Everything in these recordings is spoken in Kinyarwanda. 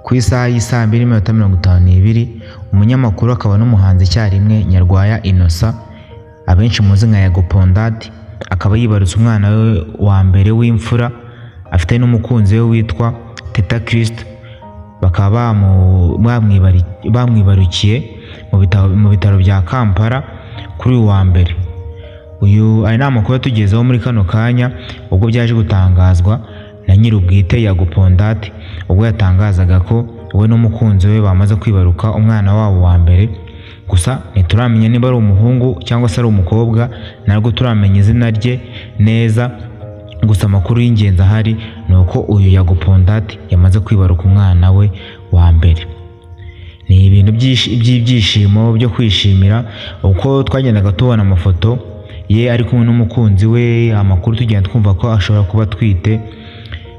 ku isaha y'isaa 2:52 umunyamakuru akaba n'umuhanzi icyarimwe Nyarwaya Innocent abenshi muzi nka Yago Pondati akaba yibarutse umwana we wa mbere w'imfura afite n'umukunzi we witwa Teta Christ, bakaba bamwibarukiye mu bitaro bya Kampala kuri uyu wa mbere. Uyu ari n'amakuru yatugezeho muri kano kanya ubwo byaje gutangazwa na nyir'ubwite Yago Pondati ubwo yatangazaga ko we n'umukunzi we bamaze kwibaruka umwana wabo wa mbere. Gusa ntituramenya niba ari umuhungu cyangwa se ari umukobwa, ntabwo turamenya izina rye neza. Gusa amakuru y'ingenzi ahari ni uko uyu Yago Pondati yamaze kwibaruka umwana we wa mbere. Ni ibintu by'ibyishimo byo kwishimira uko twagendaga tubona amafoto ye ari kumwe n'umukunzi we, amakuru tugenda twumva ko ashobora kuba atwite,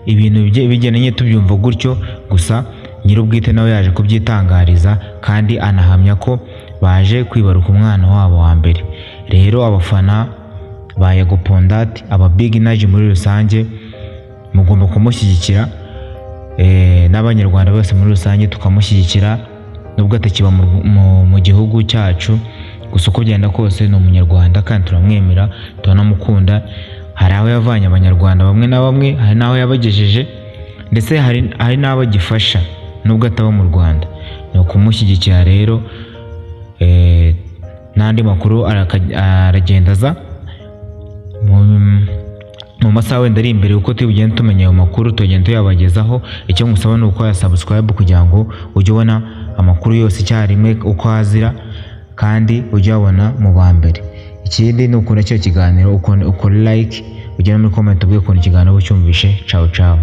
ibintu bigendanye tubyumva gutyo. Gusa nyir'ubwite nawe yaje kubyitangariza kandi anahamya ko baje kwibaruka umwana wabo wa mbere. Rero abafana ba Yago Pondati, aba Big Energy muri rusange, mugomba kumushyigikira, n'abanyarwanda bose muri rusange tukamushyigikira nubwo atakiba mu gihugu cyacu. Gusa uko byenda kose ni umunyarwanda kandi turamwemera, turanamukunda. Hari aho yavanye abanyarwanda bamwe na bamwe, hari n'aho yabagejeje, ndetse hari n'abo agifasha nubwo ataba mu Rwanda. Ni ukumushyigikira rero, n'andi makuru aragenda aza mu masaha wenda ari imbere uko tugenda tumenya ayo makuru tugenda tuyabagezaho. Icyo ngusaba ni uko subscribe kugira ngo ujye ubona amakuru yose icyarimwe uko azira kandi ujye ubona mu ba mbere. Ikindi ni ukunda cyo kiganiro ukora like, ujye muri comment ubwe ukuntu ikiganiro ucyumvishe. Ciao ciao.